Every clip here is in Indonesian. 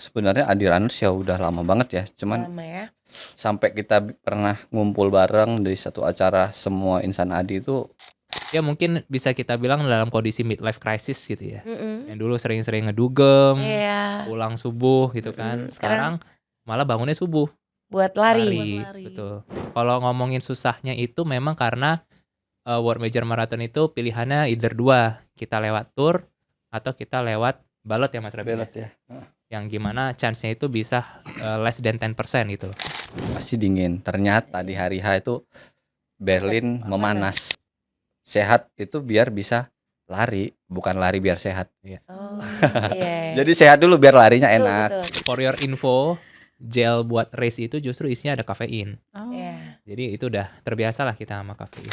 sebenarnya Adi Runners ya udah lama banget ya. Cuman Lama ya. sampai kita pernah ngumpul bareng di satu acara semua insan Adi itu Ya mungkin bisa kita bilang dalam kondisi midlife crisis gitu ya. Mm-mm. Yang dulu sering-sering ngedugem, Iya, pulang subuh gitu kan. Mm-mm, Sekarang malah bangunnya subuh, buat lari. Buat lari. betul. Kalau ngomongin susahnya itu memang karena World Major Marathon itu pilihannya either dua, kita lewat tour atau kita lewat balot ya Mas Rabi. belet ya. Yang gimana chance-nya itu bisa less than 10% gitu loh. Masih dingin. Ternyata di hari H itu Berlin memanas. Sehat itu biar bisa lari, bukan lari biar sehat. Oh, iya. Jadi sehat dulu biar larinya Betul, enak. betul. For your info, gel buat race itu justru isinya ada kafein. Oh. Iya. Jadi itu udah terbiasa lah kita sama kafein.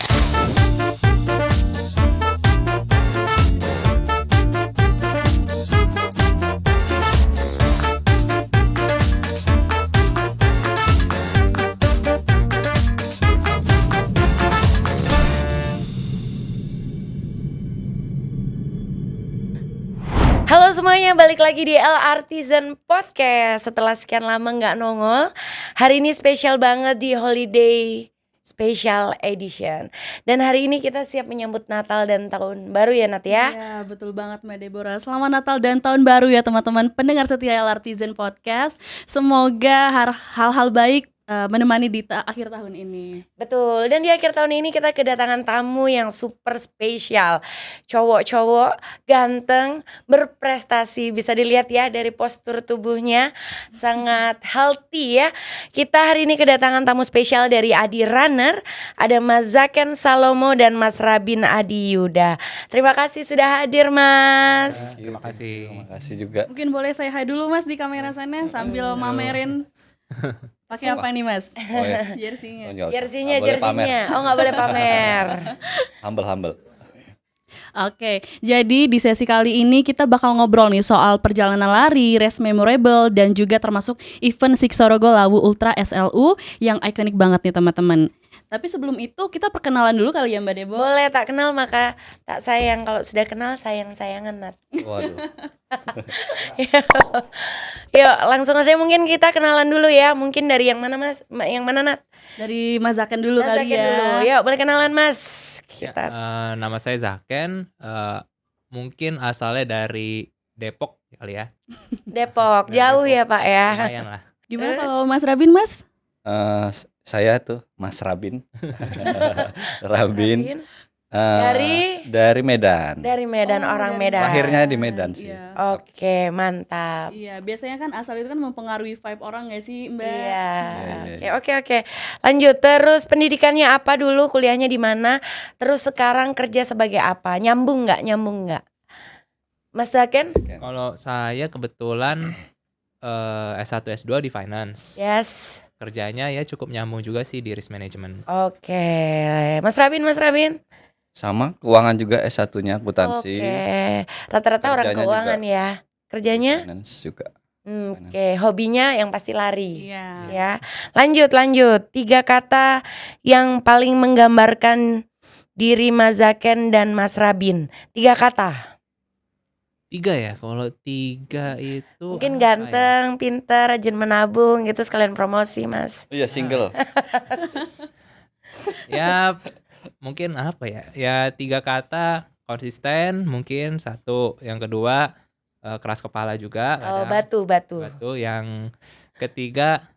Halo semuanya, balik lagi di El Artisan Podcast. Setelah sekian lama nggak nongol, hari ini spesial banget di Holiday Special Edition. Dan hari ini kita siap menyambut Natal dan Tahun Baru ya Nat ya. Iya, betul banget Mbak Deborah. Selamat Natal dan Tahun Baru ya teman-teman pendengar setia El Artisan Podcast. Semoga hal-hal baik menemani di akhir tahun ini. Betul, dan di akhir tahun ini kita kedatangan tamu yang super spesial. Cowok-cowok ganteng, berprestasi. Bisa dilihat ya dari postur tubuhnya, sangat healthy ya. Kita hari ini kedatangan tamu spesial dari Adi Runner. Ada Mas Zaken Salomo dan Mas Rabin Adi Yuda. Terima kasih sudah hadir Mas. Terima kasih. Terima kasih juga. Mungkin boleh saya hai dulu Mas di kamera sana sambil mamerin. Pakai apa nih Mas? Oh ya. Jersey-nya. Jersinya. Oh nggak boleh pamer. Humble. Oke, jadi di sesi kali ini kita bakal ngobrol nih soal perjalanan lari, race memorable, dan juga termasuk event Siksorogo Lawu Ultra SLU yang ikonik banget nih teman-teman. Tapi sebelum itu kita perkenalan dulu kali ya Mbak Debo. Boleh, tak kenal maka tak sayang. Kalau sudah kenal sayang-sayangan Nat. Waduh. Yuk langsung aja mungkin kita kenalan dulu ya. Mungkin dari yang mana Mas? Yang mana Nat? Dari Mas Zaken dulu Mas kali Zaken ya. dulu. Yuk boleh kenalan Mas. Ya, Kita nama saya Zaken, mungkin asalnya dari Depok kali ya. Depok. Dari Jauh Depok. ya Pak ya. Lumayan lah. Gimana Terus? kalau Mas Rabin Mas? Saya tuh Mas Rabin. Rabin. Dari Medan. Dari Medan, Oh, orang dari Medan. Lahirnya di Medan sih. Iya. Oke, mantap. Iya, biasanya kan asal itu kan mempengaruhi vibe orang gak sih Mbak? Iya. Iya. Oke. Lanjut. Terus pendidikannya apa dulu? Kuliahnya di mana? Terus sekarang kerja sebagai apa? Nyambung nggak? Mas Zaken? Kalau saya kebetulan S1 S2 di finance. Yes. Kerjanya ya cukup nyambung juga sih di risk management. Oke. Mas Rabin? Sama keuangan juga S1-nya akuntansi. Oke. Rata-rata orang Kerjanya keuangan ya. Kerjanya? Finance juga. Oke. Hobinya yang pasti lari. Iya. Ya. Lanjut. 3 kata yang paling menggambarkan diri Mas Zaken dan Mas Rabin. 3 kata. 3 ya, kalau 3 itu Mungkin apa ya? ganteng, pintar, rajin menabung gitu sekalian promosi Mas. Iya, single. Ya mungkin apa ya? Ya 3 kata, konsisten mungkin 1, yang kedua keras kepala juga. Oh, kadang. batu. Batu. Yang ketiga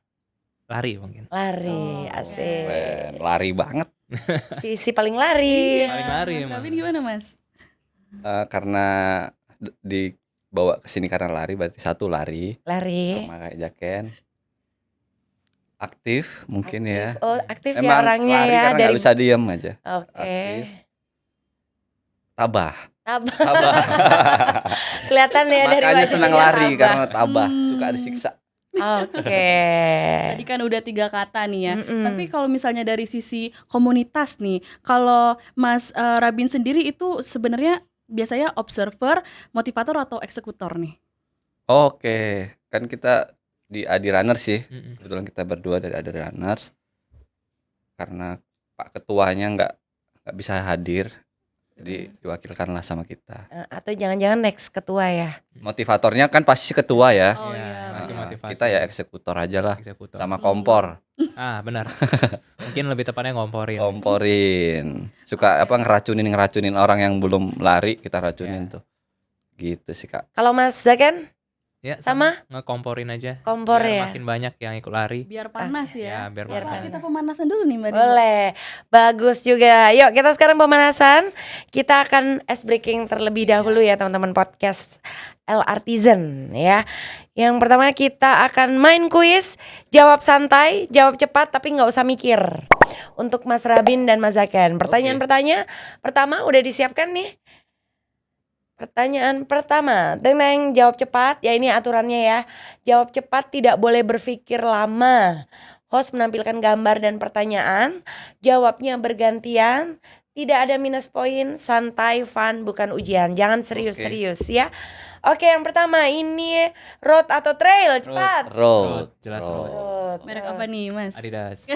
lari mungkin. Lari, Oh, asik. Keren, lari banget. Si paling lari. Paling lari Mas emang. Rabin gimana Mas? Karena dibawa ke sini karena lari, berarti 1 lari Lari. sama kayak Zaken. Aktif mungkin ya. Oh, aktif ya Emang orangnya lari ya karena nggak dari. bisa diem aja. Oke. Aktif. Tabah. Tabah. Kelihatan ya dari Makanya wajahnya senang lari tabah. karena tabah, suka disiksa. Oke. Tadi kan udah 3 kata nih ya. Mm-mm. Tapi kalau misalnya dari sisi komunitas nih, kalau Mas Rabin sendiri itu sebenarnya biasanya observer, motivator atau eksekutor nih? Oke, kan kita di Adi Runners sih. Mm-mm. Kebetulan kita berdua dari Adi Runners. Karena Pak Ketuanya nggak bisa hadir, jadi diwakilkanlah sama kita. Atau jangan-jangan next ketua ya. Motivatornya kan pasti ketua ya. Oh Iya, iya, masih motivasi. kita ya eksekutor aja lah, Eksekutor. sama kompor, Benar. Mungkin lebih tepatnya ngomporin. komporin. Suka apa ngeracunin orang yang belum lari, kita racunin tuh. Gitu sih Kak. Kalau Mas Zaken Ya, sama? ngekomporin aja. Kompor Biar ya. makin banyak yang ikut lari. Biar panas Ya, ya. biar Biar panas. panas. Kita pemanasan dulu nih Mbak Dina. Boleh, bagus juga. Yuk kita sekarang pemanasan. Kita akan ice breaking terlebih dahulu ya teman-teman podcast El Artisan ya. Yang pertama kita akan main kuis, jawab santai, jawab cepat tapi nggak usah mikir. Untuk Mas Rabin dan Mas Zaken. Pertanyaan-pertanyaan pertama udah disiapkan nih. Pertanyaan pertama, teng jawab cepat. Ya ini aturannya ya. Jawab cepat, tidak boleh berpikir lama. Host menampilkan gambar dan pertanyaan, jawabnya bergantian, tidak ada minus poin, santai, fun, bukan ujian. Jangan serius-serius ya. Oke, yang pertama ini road atau trail, cepat. Road. Jelas Road. Road. Merek apa nih Mas? Adidas.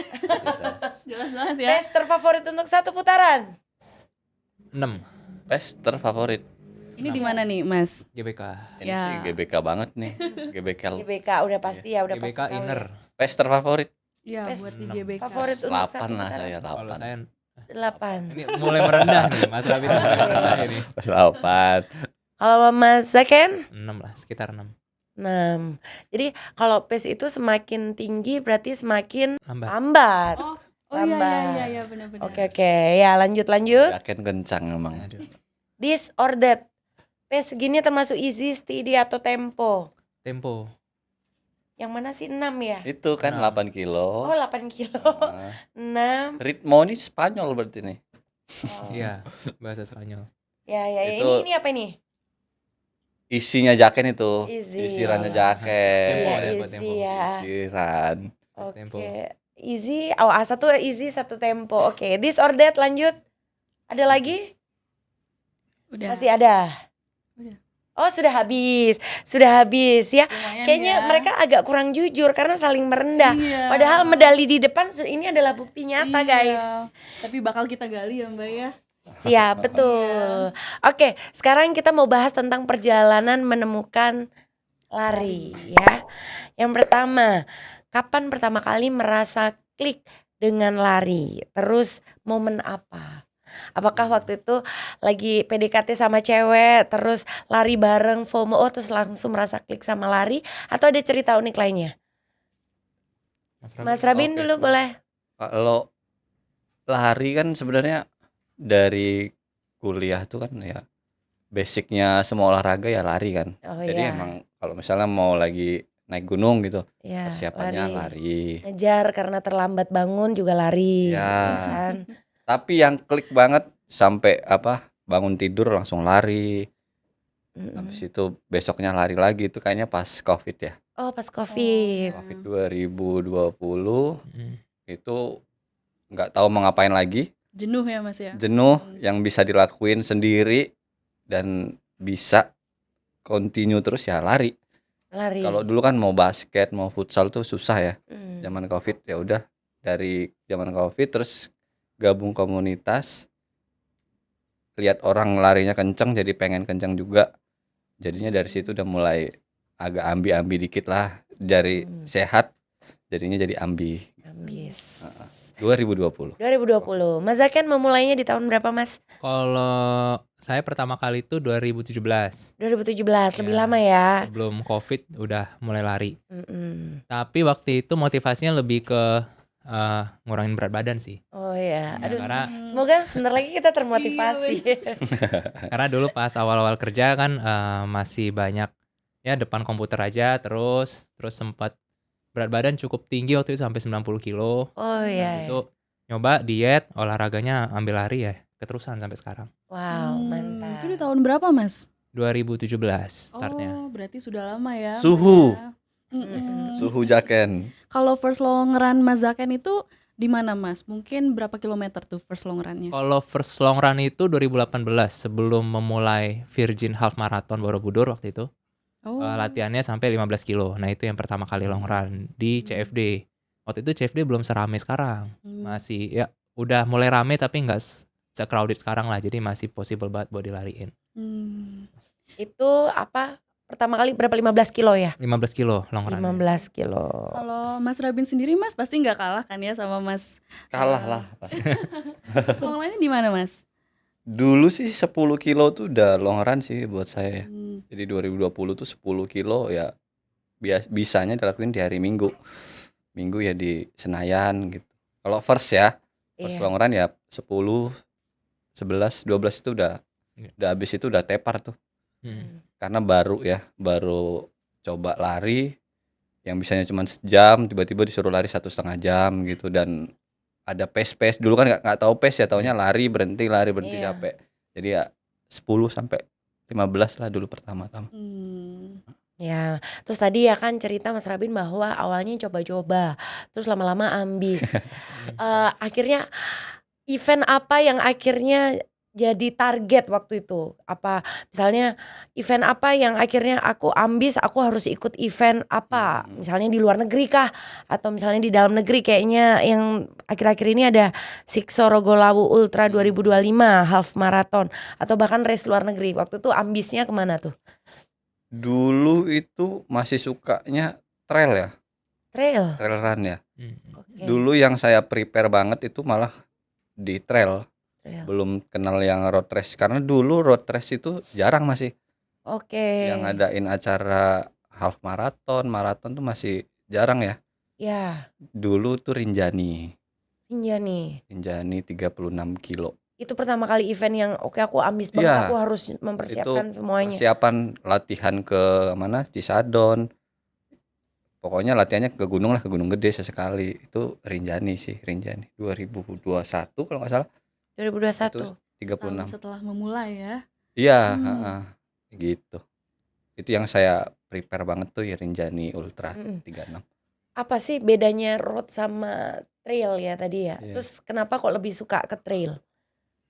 Jelas banget ya. Race terfavorit untuk satu putaran. 6 Pes terfavorit. Ini di mana nih Mas? GBK. Ini Ya. sih GBK banget nih. GBK. GBK udah pasti ya, udah GBK pasti tahu inner. ya. Pes terfavorit. Iya Best buat di 6. GBK. Favorit untuk satu 8 lah putaran. saya, Kalau 8. saya 8. ini mulai merendah nih, Mas Rabin mulai merendah ini. 8. Kalau Mas Zaken 6 lah, sekitar 6. 6. Jadi kalau pace itu semakin tinggi berarti semakin Lambat. lambat. Oh iya benar-benar. Oke, ya lanjut. Yakin kencang emang. Aduh. This or that. Pace segini termasuk easy, steady atau tempo? Tempo. Yang mana sih 6 ya? Itu kan 8 Oh kilo. 8 kilo. Nah, 6. ritmo ini Spanyol berarti nih. Oh. Iya, bahasa Spanyol. Ya Itu- ini apa ini? Isinya jaket itu. Easy. Isirannya Tempo, jaket. Iya, tempo, easy tempo. ya. Isiran. Terus tempo. Oke. Easy. Oh, satu easy, satu tempo. Oke, this or that lanjut. Ada lagi? Udah. Masih ada. Udah. Oh, sudah habis. Sudah habis ya. Lumayan Kayaknya ya. mereka agak kurang jujur karena saling merendah. Iya. Padahal medali di depan ini adalah bukti nyata, Iya. guys. Tapi bakal kita gali ya Mbak ya. Siap, betul. Oke, sekarang kita mau bahas tentang perjalanan menemukan lari ya. Yang pertama, kapan pertama kali merasa klik dengan lari? Terus momen apa? Apakah waktu itu lagi PDKT sama cewek, terus lari bareng FOMO, terus langsung merasa klik sama lari? Atau ada cerita unik lainnya? Mas Rabin Oke. dulu boleh. Kalau lari kan sebenarnya dari kuliah tuh kan ya basicnya semua olahraga ya lari kan. Oh Jadi ya, emang kalau misalnya mau lagi naik gunung gitu, ya, persiapannya lari. Ngejar karena terlambat bangun juga lari. Ya. Kan? Tapi yang klik banget sampai apa bangun tidur langsung lari. Mm-mm. Habis itu besoknya lari lagi itu kayaknya pas Covid ya. Oh, pas Covid. Covid 2020 Mm. itu nggak tahu mau ngapain lagi. Jenuh ya Mas ya. Jenuh yang bisa dilakuin sendiri dan bisa continue terus ya lari. Lari. Kalau dulu kan mau basket, mau futsal tuh susah ya. Mm. Zaman Covid ya udah dari zaman Covid terus gabung komunitas. Lihat orang larinya kenceng jadi pengen kenceng juga. Jadinya dari situ udah mulai agak ambi-ambi dikit lah dari sehat jadinya jadi ambi. Ambis. 2020. 2020. Mas Zaken memulainya di tahun berapa, Mas? Kalau saya pertama kali itu 2017. 2017, lebih Ya. lama ya. Sebelum Covid udah mulai lari. Mm-mm. Tapi waktu itu motivasinya lebih ke ngurangin berat badan sih. Oh ya, Ya, aduh. karena Semoga sebentar lagi kita termotivasi. karena dulu pas awal-awal kerja kan masih banyak ya depan komputer aja terus sempat berat badan cukup tinggi waktu itu sampai 90 kilo. Oh Habis ya. itu nyoba diet, olahraganya ambil lari ya, keterusan sampai sekarang. Wow, mantap. Itu di tahun berapa Mas? 2017 startnya. Oh berarti sudah lama ya. Suhu. Ya. Mm-mm. Suhu Jaken. Kalau first long run Mas Zaken itu di mana Mas? Mungkin berapa kilometer tuh first long runnya? Kalau first long run itu 2018 sebelum memulai Virgin Half Marathon Borobudur waktu itu. Oh. Latihannya sampai 15 kilo. Nah, itu yang pertama kali long run di CFD. Waktu itu CFD belum serame sekarang. Hmm. Masih ya udah mulai rame tapi nggak se-crowded sekarang lah. Jadi masih possible banget buat dilariin. Hmm. Itu apa? pertama kali berapa, 15 kilo ya? 15 kilo long run. 15 kilo. Kalau Mas Rabin sendiri Mas pasti nggak kalah kan ya sama Mas. Kalah lah. Long run-nya di mana Mas? Dulu sih 10 kilo tuh udah long run sih buat saya ya. Hmm. Jadi 2020 tuh 10 kilo ya bisanya dilakuin di hari Minggu. Minggu ya di Senayan gitu. Kalau first Iya. long run ya 10, 11, 12 itu udah habis itu udah tepar tuh. Hmm. Karena baru coba lari yang bisanya cuma sejam, tiba-tiba disuruh lari 1,5 jam gitu, dan ada pace dulu kan nggak tahu pace ya, taunya lari berhenti Iya. capek. Jadi ya 10 sampai 15 lah dulu pertama-tama. Ya, terus tadi ya kan cerita Mas Rabin bahwa awalnya coba-coba, terus lama-lama ambis. Akhirnya event apa yang akhirnya jadi target waktu itu? Apa misalnya event apa yang akhirnya aku ambis, aku harus ikut event apa? Misalnya di luar negeri kah? Atau misalnya di dalam negeri, kayaknya yang akhir-akhir ini ada Siksoro-Go-Lawu Ultra 2025 half marathon, atau bahkan race luar negeri. Waktu itu ambisnya kemana tuh? Dulu itu masih sukanya trail Trail. run ya. Oke. Dulu yang saya prepare banget itu malah di trail. Trail. Belum kenal yang road race, karena dulu road race itu jarang masih. Oke. Yang ngadain acara half maraton tuh masih jarang ya. Ya, Dulu tuh Rinjani iya nih. 36 kilo. Itu pertama kali event yang oke aku ambis banget, Iya. aku harus mempersiapkan semuanya. Persiapan latihan ke mana, Cisadon. Pokoknya latihannya ke gunung gede sesekali. Itu Rinjani 2021 kalau nggak salah. 2021. Itu Tahun 36. setelah memulai ya. Iya, gitu. Itu yang saya prepare banget tuh ya, Rinjani Ultra 36. Apa sih bedanya road sama trail ya tadi ya? Iya. Terus kenapa kok lebih suka ke trail?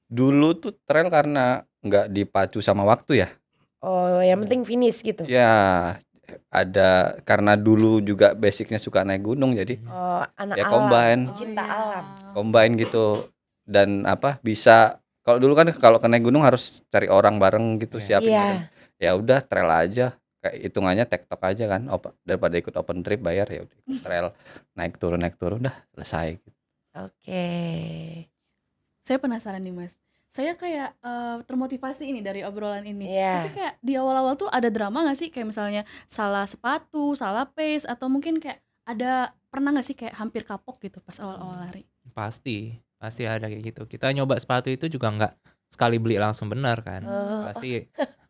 Dulu tuh trail karena nggak dipacu sama waktu ya. Oh, yang penting finish gitu. Ya, ada karena dulu juga basicnya suka naik gunung, jadi Oh, anak ya alam, combine. pecinta alam. Combine gitu. Dan bisa, kalau dulu kan kalau ke naik gunung harus cari orang bareng gitu, siapin Iya. badan. Ya udah trail aja, kayak hitungannya tektok aja kan, daripada ikut open trip bayar, ya udah ikut trail, naik turun udah selesai gitu. Oke. Saya penasaran nih Mas. Saya kayak termotivasi ini dari obrolan ini. Iya. Tapi kayak di awal-awal tuh ada drama gak sih? Kayak misalnya salah sepatu, salah pace, atau mungkin kayak pernah gak sih kayak hampir kapok gitu pas awal-awal lari? Pasti ada kayak gitu. Kita nyoba sepatu itu juga nggak sekali beli langsung benar kan. Pasti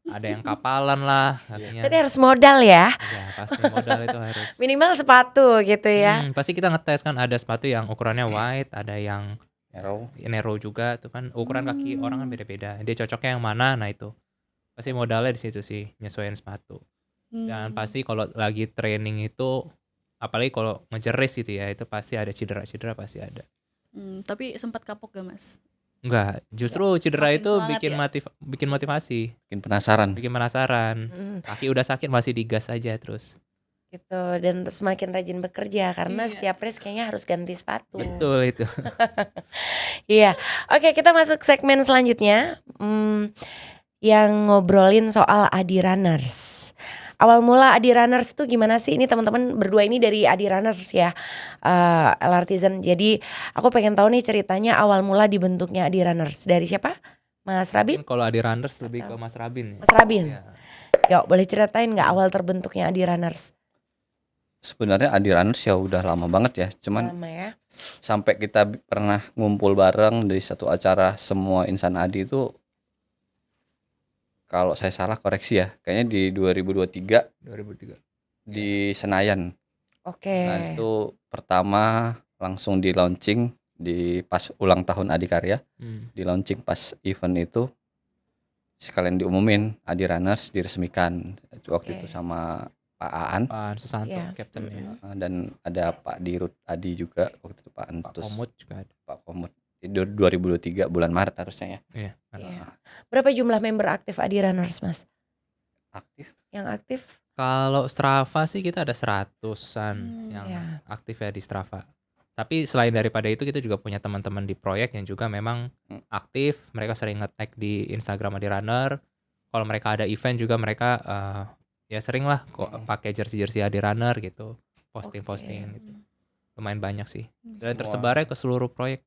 ada yang kapalan lah katanya. Berarti harus modal ya. Ya pasti modal itu harus. Minimal sepatu gitu ya. Pasti kita ngetes kan, ada sepatu yang ukurannya wide, ada yang Narrow. juga tuh kan, ukuran kaki orang kan beda-beda. Dia cocoknya yang mana? Nah itu pasti modalnya di situ sih, nyesuaiin sepatu. Dan pasti kalau lagi training itu, apalagi kalau ngejar race gitu ya, itu pasti ada cedera pasti ada. Tapi sempat kapok gak Mas? Enggak, justru cedera Semakin itu semangat bikin motivasi, Bikin penasaran. bikin penasaran. Kaki udah sakit masih digas aja terus. Gitu, dan semakin rajin bekerja karena Iya. setiap race kayaknya harus ganti sepatu. Betul itu. Iya. Oke, kita masuk segmen selanjutnya. Yang ngobrolin soal Adi Runners. Awal mula Adi Runners itu gimana sih? Ini teman-teman berdua ini dari Adi Runners ya, LRTizen. Jadi aku pengen tahu nih ceritanya awal mula dibentuknya Adi Runners. Dari siapa? Mas Rabin? Kalau Adi Runners lebih ke Mas Rabin. Mas Rabin. Ya. Yuk, boleh ceritain nggak awal terbentuknya Adi Runners? Sebenarnya Adi Runners ya udah lama banget ya, cuman Lama ya. sampai kita pernah ngumpul bareng di satu acara semua insan Adi itu, kalau saya salah koreksi ya, kayaknya di 2023 2003. di Senayan. Oke. Nah itu pertama langsung di launching di pas ulang tahun Adikarya, di launching pas event itu sekalian diumumin Adi Runners diresmikan waktu itu sama Pak Aan. Pak Susanto, Iya. kaptennya. Dan ada Pak Dirut Adi juga waktu itu, Pak Pak Antus, Komut juga ada. Pak Komut. Itu 2023 bulan Maret harusnya ya. Iya. Iya. Berapa jumlah member aktif Adi Runners, Mas? Aktif. Yang aktif? Kalau Strava sih kita ada 100-an yang Iya. aktif ya di Strava. Tapi selain daripada itu kita juga punya teman-teman di proyek yang juga memang aktif. Mereka sering nge-tag di Instagram Adi Runner. Kalau mereka ada event juga mereka ya sering lah kok pakai jersey Adi Runner gitu, posting Oke. gitu. Lumayan banyak sih. Dan Semua. tersebarnya ke seluruh proyek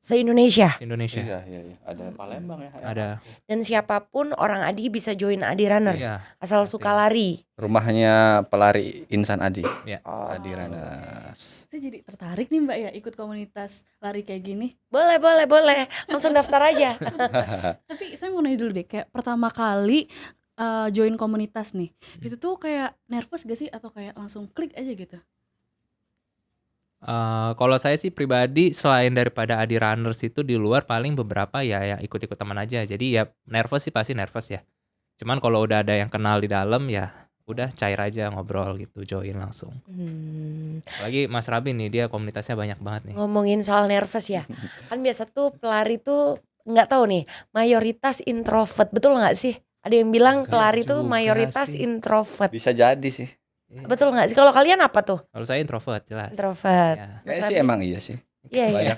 Se-Indonesia. Indonesia. Iya. Ada Palembang ya. Ada. Dan siapapun orang Adi bisa join Adi Runners. Iya. Asal pasti. suka lari. Rumahnya pelari Insan Adi. Oh. Adi Runners. Saya jadi tertarik nih Mbak ya ikut komunitas lari kayak gini. Boleh. Langsung daftar aja. Tapi saya mau nanya dulu deh, kayak pertama kali join komunitas nih, itu tuh kayak nervous gak sih atau kayak langsung klik aja gitu? Kalau saya sih pribadi selain daripada Adi Runners itu di luar paling beberapa ya yang ikut-ikut teman aja. Jadi ya nervous sih pasti nervous ya. Cuman kalau udah ada yang kenal di dalam ya udah cair aja ngobrol gitu, join langsung. Apalagi Mas Rabi nih, dia komunitasnya banyak banget nih. Ngomongin soal nervous ya. Kan biasa tuh pelari tuh nggak tahu nih, mayoritas introvert. Betul nggak sih? Ada yang bilang Enggak pelari tuh juga mayoritas sih. introvert. Bisa jadi sih. Betul nggak sih? Kalau kalian apa tuh? Kalau saya introvert jelas. Introvert. Ya. Mas Kayaknya sih Rabi? emang iya sih. Iya.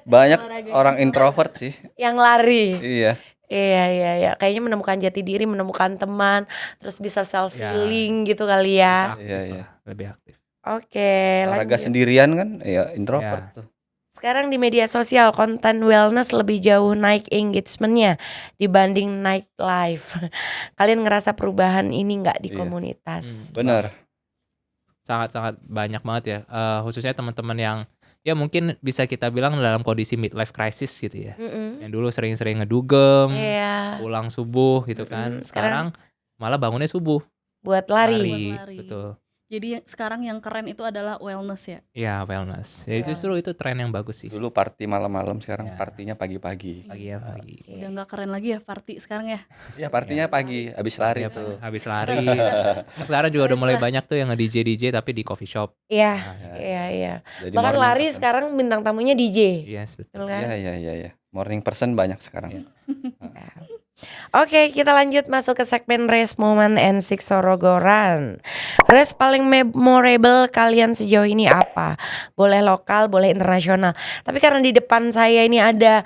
Banyak Olahraga orang introvert sih. Yang lari. Iya. Iya. Kayaknya menemukan jati diri, menemukan teman, terus bisa self Ya. healing gitu kali ya. Aktif Iya. lah, lebih aktif. Oke, Olahraga lanjut. sendirian kan ya introvert tuh. Sekarang di media sosial konten wellness lebih jauh naik engagementnya dibanding naik live. Kalian ngerasa perubahan ini nggak di Iya. komunitas? Benar. Sangat-sangat banyak banget ya. Khususnya teman-teman yang ya mungkin bisa kita bilang dalam kondisi midlife crisis gitu ya. Mm-mm. Yang dulu sering-sering ngedugem, Iya, pulang subuh gitu kan. Sekarang Sekarang malah bangunnya subuh. buat lari. Buat lari. Betul. Jadi sekarang yang keren itu adalah wellness ya. Iya, wellness. Ya Iya. justru itu tren yang bagus sih. Dulu party malam-malam, sekarang Ya. partinya pagi-pagi. Pagi ya pagi. Oke. Udah nggak keren lagi ya party sekarang ya. Ya partinya pagi, habis lari Ya, tuh. habis lari. Sekarang juga udah mulai banyak tuh yang nge-DJ tapi di coffee shop. Iya, Nah, iya. Jadi Bahkan morning lari person. sekarang bintang tamunya DJ. yes, betul. Betul kan? Iya. Morning person banyak sekarang. Iya. Oke, kita lanjut masuk ke segmen Race Moment and Six Sorogoran. Race paling memorable kalian sejauh ini apa? Boleh lokal, boleh internasional. Tapi karena di depan saya ini ada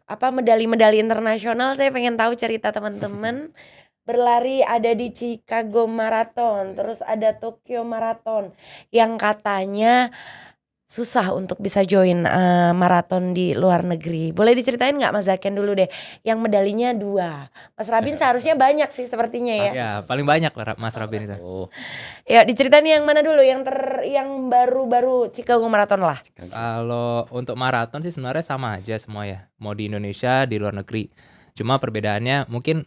medali-medali internasional, saya pengen tahu cerita teman-teman. Berlari ada di Chicago Marathon, terus ada Tokyo Marathon yang katanya susah untuk bisa join maraton di luar negeri. Boleh diceritain nggak Mas Zaken dulu deh, yang medalinya 2. Mas Rabin seharusnya banyak sih sepertinya ya. Ya, paling banyak Mas Rabin itu. Oh, Ya diceritain yang mana dulu, yang baru-baru Chicago Marathon lah. Kalau untuk maraton sih sebenarnya sama aja semua ya. Mau di Indonesia, di luar negeri. Cuma perbedaannya mungkin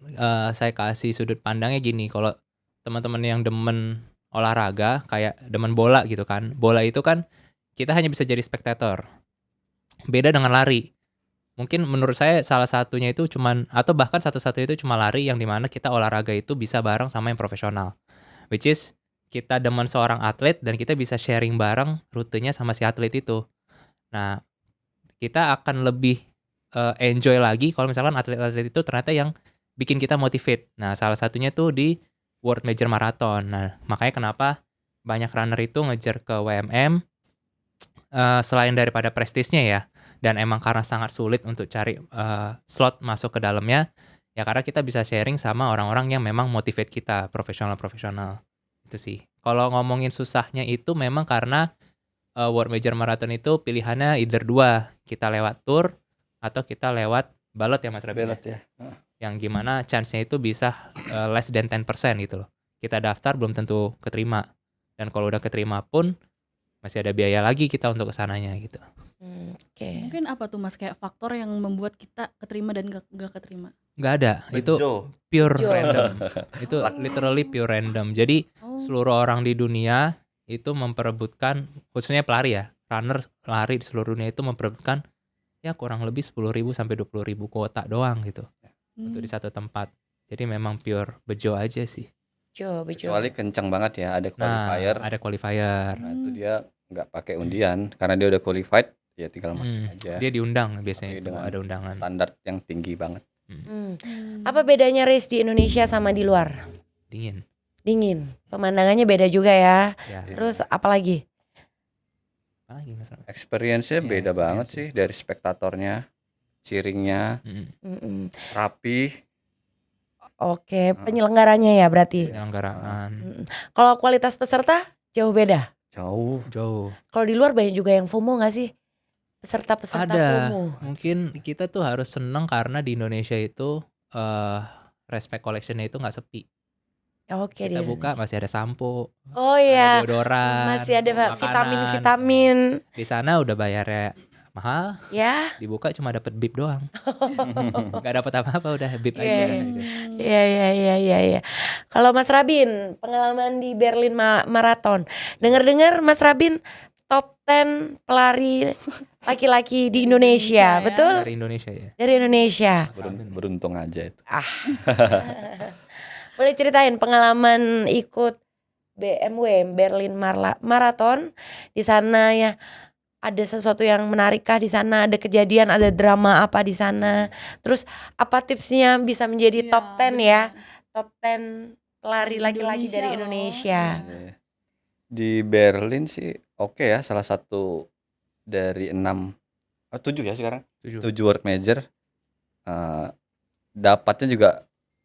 saya kasih sudut pandangnya gini. Kalau teman-teman yang demen olahraga kayak demen bola gitu kan. Bola itu kan kita hanya bisa jadi spektator. Beda dengan lari. Mungkin menurut saya salah satunya itu cuman, atau bahkan satu-satunya itu cuma lari yang dimana kita olahraga itu bisa bareng sama yang profesional. Which is kita demen seorang atlet dan kita bisa sharing bareng rutenya sama si atlet itu. Nah, kita akan lebih enjoy lagi kalau misalkan atlet-atlet itu ternyata yang bikin kita motivate. Nah, salah satunya tuh di World Major Marathon. Nah, makanya kenapa banyak runner itu ngejar ke WMM selain daripada prestisnya ya, dan emang karena sangat sulit untuk cari slot masuk ke dalamnya, ya karena kita bisa sharing sama orang-orang yang memang motivate kita, profesional-profesional. Itu sih. Kalau ngomongin susahnya itu memang karena World Major Marathon itu pilihannya either 2, kita lewat tour atau kita lewat ballot ya Mas Rabi. belot ya. Yang gimana chance-nya itu bisa less than 10% gitu loh. Kita daftar belum tentu keterima. Dan kalau udah keterima pun masih ada biaya lagi kita untuk kesananya gitu. Oke. Mungkin apa tuh Mas kayak faktor yang membuat kita keterima dan gak keterima? Nggak ada, itu Bejo. pure Bejo. random. Itu literally pure random. Jadi Oh. seluruh orang di dunia itu memperebutkan, khususnya pelari ya, runner lari di seluruh dunia itu memperebutkan ya kurang lebih 10.000 sampai 20.000 kuota doang gitu untuk di satu tempat. Jadi memang pure bejo aja sih. Bejo. Kecuali kencang banget ya, ada Nah, qualifier. ada qualifier. Nah, itu dia nggak pakai undian karena dia udah qualified, ya tinggal masuk aja. Dia diundang biasanya Oke, itu dengan ada undangan. Standar yang tinggi banget. Apa bedanya race di Indonesia sama di luar? Dingin. Dingin. Pemandangannya beda juga ya. Ya. Terus apa lagi? Apa lagi Mas? Experience-nya Iya, beda banget experience-nya. sih, dari spektatornya, cheeringnya Mm. Mm-mm. rapi. Oke, penyelenggaranya ya berarti. penyelenggaraan. Kalau kualitas peserta jauh beda. Jauh. Kalau di luar banyak juga yang FOMO nggak sih? Peserta-peserta Ada. FOMO. Mungkin kita tuh harus seneng karena di Indonesia itu respect collectionnya itu nggak sepi. Oke, Kita di buka masih ada sampo, Oh ada ya, deodoran, masih ada makanan. vitamin-vitamin Di sana udah bayarnya mahal, ya. dibuka cuma dapat bib doang. Nggak dapat apa-apa, udah bib Iya. aja gitu. Iya. Kalau Mas Rabin, pengalaman di Berlin Marathon. Dengar-dengar Mas Rabin top 10 pelari laki-laki di Indonesia, Indonesia, ya. betul? Dari Indonesia ya. Dari Indonesia. Beruntung aja itu. Boleh ceritain pengalaman ikut BMW Berlin Marathon di sana ya. Ada sesuatu yang menarikkah di sana? Ada kejadian, ada drama apa di sana? Terus apa tipsnya bisa menjadi Iya, top 10 ya? benar. Top 10 pelari laki-laki dari Indonesia. Iya. Di Berlin sih oke ya, salah satu dari 7 ya sekarang. 7 World Major. Dapatnya juga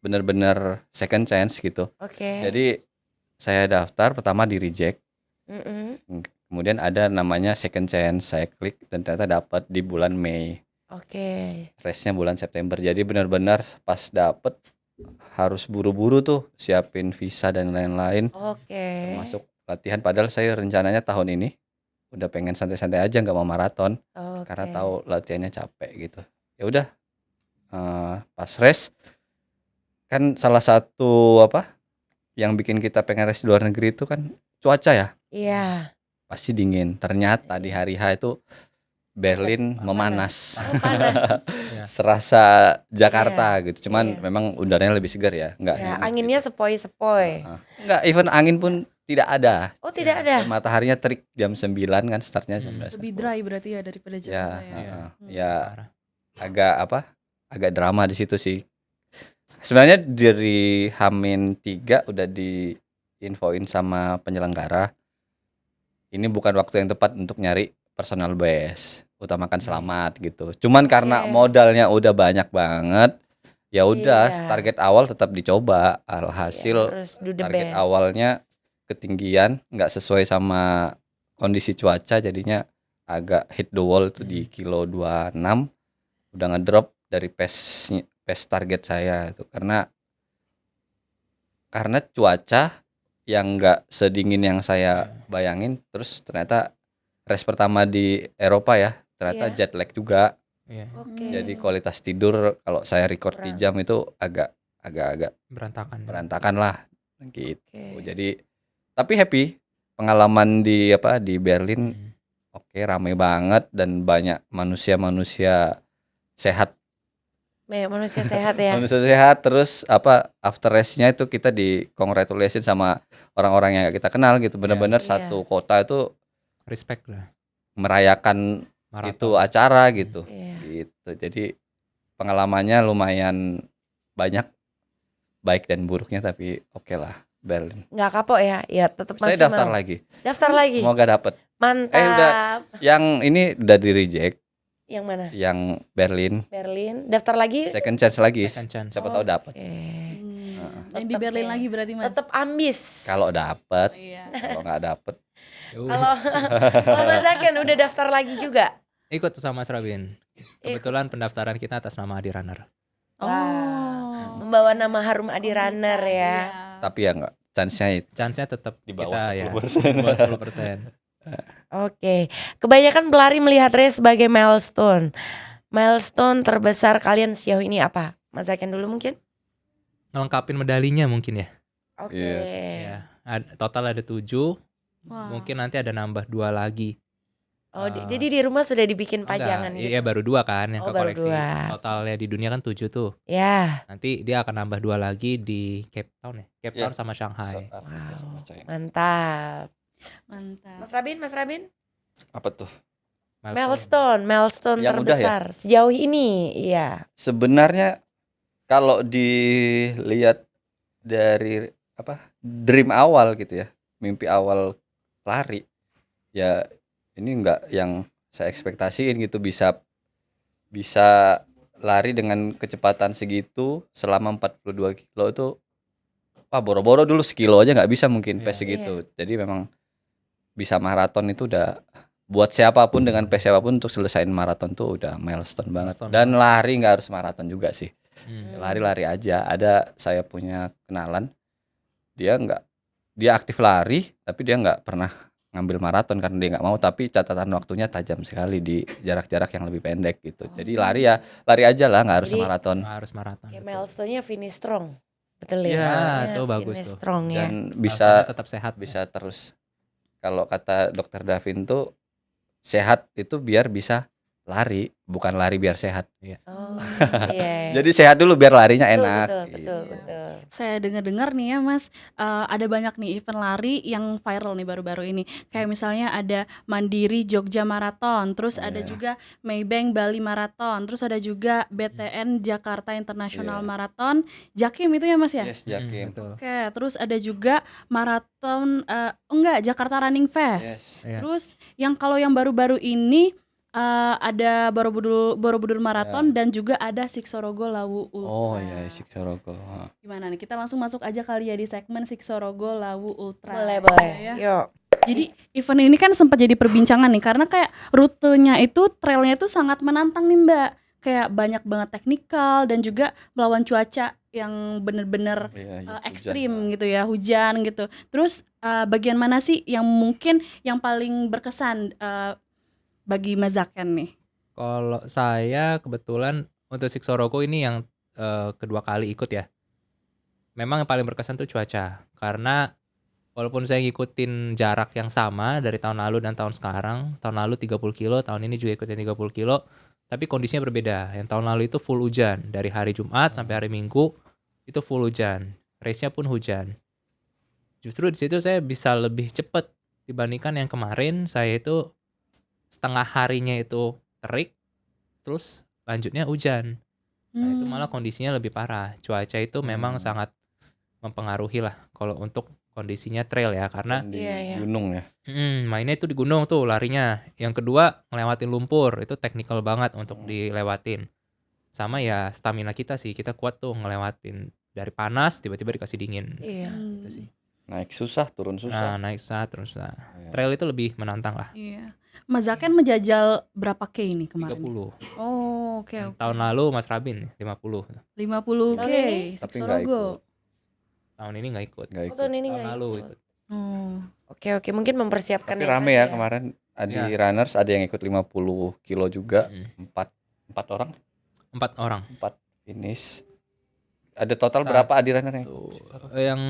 benar-benar second chance gitu. Oke. Jadi saya daftar pertama di reject. Kemudian ada namanya second chance, saya klik dan ternyata dapat di bulan Mei. Oke. Race-nya bulan September. Jadi benar-benar pas dapet harus buru-buru tuh siapin visa dan lain-lain. Oke. Termasuk latihan. Padahal saya rencananya tahun ini udah pengen santai-santai aja, nggak mau maraton karena tahu latihannya capek gitu. Ya udah, pas race kan salah satu yang bikin kita pengen race di luar negeri itu kan cuaca ya. Iya. Pasti dingin. Ternyata di hari H itu Berlin memanas. Panas. Serasa Jakarta gitu. Cuman memang udaranya lebih segar ya. Enggak Ya, humid anginnya gitu. sepoi-sepoi. Enggak, even angin pun tidak ada. Oh, tidak ada. Dan mataharinya terik jam 9 kan startnya jam 11. Lebih dry berarti ya daripada Jakarta ya. Ya agak drama di situ sih. Sebenarnya dari H-3 udah diinfoin sama penyelenggara. Ini bukan waktu yang tepat untuk nyari personal best, utamakan selamat gitu. Cuman karena modalnya udah banyak banget, ya udah target awal tetap dicoba. Alhasil target awalnya ketinggian, nggak sesuai sama kondisi cuaca, jadinya agak hit the wall tuh di kilo 26, udah ngedrop dari pace target saya itu karena cuaca yang nggak sedingin yang saya bayangin. Terus ternyata race pertama di Eropa ya, ternyata jet lag juga. Jadi kualitas tidur kalau saya record di jam itu agak berantakan lah gitu. Jadi tapi happy pengalaman di Berlin. Oke, rame banget dan banyak manusia sehat. Manusia sehat ya. Manusia sehat. Terus after race-nya itu kita di congratulation sama orang-orang yang gak kita kenal gitu. Benar-benar satu kota itu respect lah merayakan maraton. Itu acara gitu. Gitu. Jadi pengalamannya lumayan banyak baik dan buruknya, tapi oke lah Berlin. Nggak kapok ya? Ya tetap masih Saya daftar lagi. Daftar lagi. Semoga dapat. Mantap. Udah. Yang ini udah di reject. Yang mana? Yang Berlin. Daftar lagi? Second chance lagi. Second chance. Siapa tahu dapat. Yang di Berlin lagi berarti Mas. Tetap ambis. Kalau dapat. Kalau nggak dapat. Kalau Mas Zaken udah daftar lagi juga? Ikut sama Mas Rabin. Kebetulan pendaftaran kita atas nama Adi Runner. Membawa nama harum Adi Runner ya. Tapi ya nggak, chance-nya tetap di bawah kita 10%. Di bawah 10%. Oke. Kebanyakan pelari melihat race sebagai milestone. Milestone terbesar kalian sejauh ini apa? Mas Zaken dulu mungkin? Ngelengkapin medalinya mungkin ya. Oke. Ya, total ada 7. Mungkin nanti ada nambah 2 lagi. Oh, jadi di rumah sudah dibikin pajangan gitu? Iya, baru 2 kan yang ke koleksi. Baru 2. Totalnya di dunia kan 7 tuh. Ya. Nanti dia akan nambah 2 lagi di Cape Town ya. Cape Town sama Shanghai. Wow. Mantap. Mas Rabin? Apa tuh? Milestone yang terbesar udah ya? sejauh ini, iya. Sebenarnya kalau dilihat dari dream awal gitu ya, mimpi awal lari, ya ini enggak yang saya ekspektasiin gitu, bisa lari dengan kecepatan segitu selama 42 kilo itu boro-boro dulu sekilo aja nggak bisa mungkin Iya. pace segitu. Jadi memang bisa maraton itu udah buat siapapun dengan pace siapapun untuk selesaiin maraton tuh udah milestone banget. Milestone Dan lari nggak harus maraton juga sih. Hmm. Lari-lari aja. Ada saya punya kenalan, dia aktif lari tapi dia nggak pernah ngambil maraton karena dia nggak mau, tapi catatan waktunya tajam sekali di jarak-jarak yang lebih pendek gitu. Jadi lari aja lah, nggak harus Jadi, maraton. Nggak harus maraton. Ya betul. milestone-nya finish strong. Betul ya? Iya. Ah, tuh bagus finish tuh. strong ya. Dan Alasannya tetap sehat. bisa terus. Kalau kata dokter Davin tuh sehat itu biar bisa lari, bukan lari biar sehat. Oh, iya. Jadi sehat dulu biar larinya betul, enak. betul, gitu. betul, betul. Saya dengar-dengar nih ya Mas, ada banyak nih event lari yang viral nih baru-baru ini. Kayak misalnya ada Mandiri Jogja Marathon, terus ada Iya. juga Maybank Bali Marathon, terus ada juga BTN Jakarta International Iya. Marathon, Jakim itu ya Mas ya? Yes, Jakim. Betul. Oke, terus ada juga maraton Jakarta Running Fest. Yes. Iya. Terus yang kalau yang baru-baru ini ada Borobudur Marathon dan juga ada Siksorogo Lawu Ultra. Oh iya, Siksorogo. Gimana nih? Kita langsung masuk aja kali ya di segmen Siksorogo Lawu Ultra. Boleh, boleh. Ya. Yuk. Jadi event ini kan sempat jadi perbincangan nih karena kayak rutenya itu trailnya itu sangat menantang nih Mbak. Kayak banyak banget teknikal dan juga melawan cuaca yang bener-bener Iya, ekstrim gitu ya, hujan gitu. Terus bagian mana sih yang mungkin yang paling berkesan bagi Mas Zaken nih? Kalau saya kebetulan untuk Siksorogo ini yang kedua kali ikut ya. Memang yang paling berkesan tuh cuaca. Karena walaupun saya ngikutin jarak yang sama dari tahun lalu dan tahun sekarang, tahun lalu 30 kilo, tahun ini juga ikutin 30 kilo, tapi kondisinya berbeda. Yang tahun lalu itu full hujan, dari hari Jumat sampai hari Minggu itu full hujan, race-nya pun hujan. Justru di situ saya bisa lebih cepat dibandingkan yang kemarin, saya itu setengah harinya itu terik, terus lanjutnya hujan. Nah itu malah kondisinya lebih parah. Cuaca itu memang sangat mempengaruhi lah kalau untuk kondisinya trail ya, karena di Iya, iya. gunung ya. mainnya itu di gunung tuh larinya. Yang kedua ngelewatin lumpur, itu technical banget untuk dilewatin. Sama ya stamina kita sih, kita kuat tuh ngelewatin dari panas tiba-tiba dikasih dingin. Iya. Gitu sih. Naik susah, turun susah. Nah, naik saat terus nah. Iya. Trail itu lebih menantang lah. Iya. Mas Zaken menjajal berapa K ini kemarin? 30. Oh, oke. Tahun lalu Mas Rabin 50. 50 K Tahun ini? Tapi nggak Siksorogo. ikut. Tahun ini nggak ikut. Nggak Oh, ikut. tahun ini Tahun nggak lalu ikut. ikut. Oh. Oke, mungkin mempersiapkan Tapi yang rame tadi ya kemarin. Ada runners, ada yang ikut 50 kilo juga. Empat orang, 4 orang. 4 finish. Ada total Satu. berapa Adi runnernya? Tuh, yang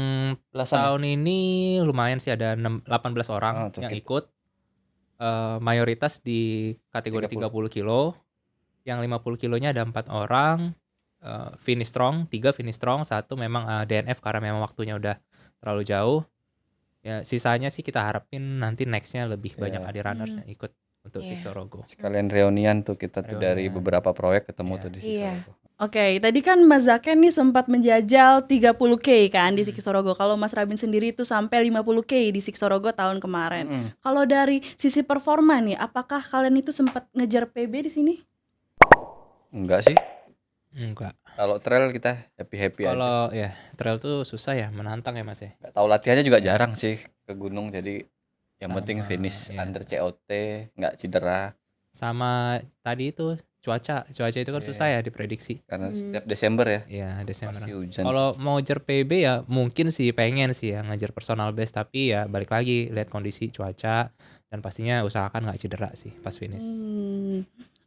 Belasan ya? tahun ini lumayan sih ada 18 orang Oh, tuh yang kita. ikut. Mayoritas di kategori 30 kilo. Yang 50 kilonya ada 4 orang. Finish strong, 3 finish strong, 1 memang DNF karena memang waktunya udah terlalu jauh. Ya sisanya sih kita harapin nanti nextnya lebih banyak Iya. Adi runners yang ikut untuk Iya. Siksorogo. Sekalian reunian tuh kita tuh dari Reunian. beberapa proyek ketemu Iya. tuh di Iya. Siksorogo. Oke, tadi kan Mas Zaken nih sempat menjajal 30 K kan di Siksorogo. Kalau Mas Rabin sendiri itu sampai 50 K di Siksorogo tahun kemarin. Kalau dari sisi performa nih, apakah kalian itu sempat ngejar PB di sini? Enggak sih. Enggak. Kalau trail kita happy-happy aja. Kalau ya trail tuh susah ya, menantang ya Mas ya. Nggak tahu latihannya juga jarang sih ke gunung, jadi yang penting Sama, finish iya. under COT, nggak cedera. Sama tadi itu cuaca itu kan susah ya diprediksi. Karena setiap Desember ya Iya, Desember. pasti hujan. Kalau mau ngejar PB ya mungkin sih pengen sih ya ngejar personal best, tapi ya balik lagi lihat kondisi cuaca dan pastinya usahakan nggak cedera sih pas finish.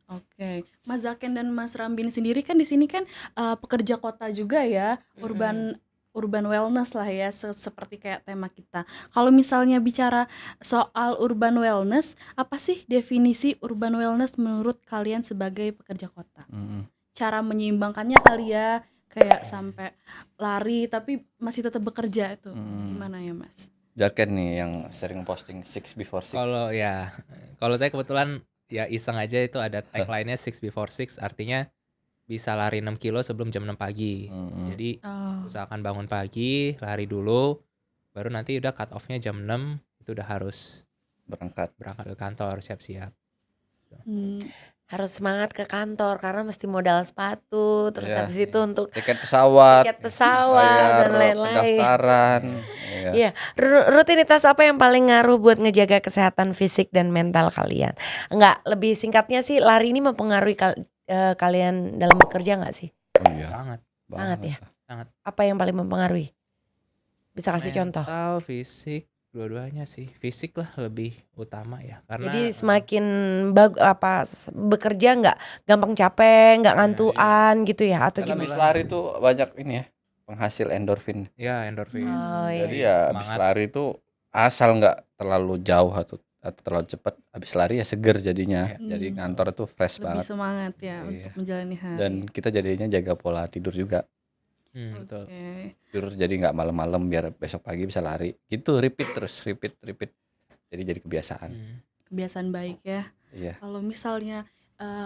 Oke, Mas Zaken dan Mas Rambin sendiri kan di sini kan pekerja kota juga ya, urban wellness lah ya, seperti kayak tema kita. Kalau misalnya bicara soal urban wellness, apa sih definisi urban wellness menurut kalian sebagai pekerja kota? Cara menyeimbangkannya kali ya, kayak sampai lari tapi masih tetap bekerja itu gimana ya Mas? Jaken nih yang sering posting 6 before 6. Kalau saya kebetulan ya iseng aja itu ada tagline-nya 6 before 6, artinya bisa lari 6 kilo sebelum jam 6 pagi. Jadi usahakan bangun pagi, lari dulu, baru nanti udah cut off-nya jam 6, itu udah harus berangkat. berangkat ke kantor, siap-siap. Harus semangat ke kantor karena mesti modal sepatu, terus Iya. habis itu untuk Tiket pesawat, tiket pesawat bayar dan lain-lain. pendaftaran. Iya. Iya, rutinitas apa yang paling ngaruh buat ngejaga kesehatan fisik dan mental kalian? Enggak, lebih singkatnya sih lari ini mempengaruhi kalian dalam bekerja nggak sih? Oh iya, Sangat. Sangat ya. Sangat. Apa yang paling mempengaruhi? Bisa kasih contoh. Mental, fisik, dua-duanya sih. Fisik lah lebih utama ya. Karena Jadi semakin bekerja nggak gampang capek, nggak ngantuan gitu ya atau Karena habis gimana? lari tuh banyak ini ya, penghasil endorfin. ya endorfin. Oh, iya. Jadi ya habis Semangat. lari tuh asal nggak terlalu jauh atau terlalu cepat, habis lari ya seger jadinya. Iya. Jadi kantor tuh fresh Lebih banget. semangat ya Iya. untuk menjalani hari. Dan kita jadinya jaga pola tidur juga. Betul. Oke. Tidur jadi nggak malam-malam biar besok pagi bisa lari. Gitu repeat terus, repeat. Jadi kebiasaan. Kebiasaan baik ya. Iya. Kalau misalnya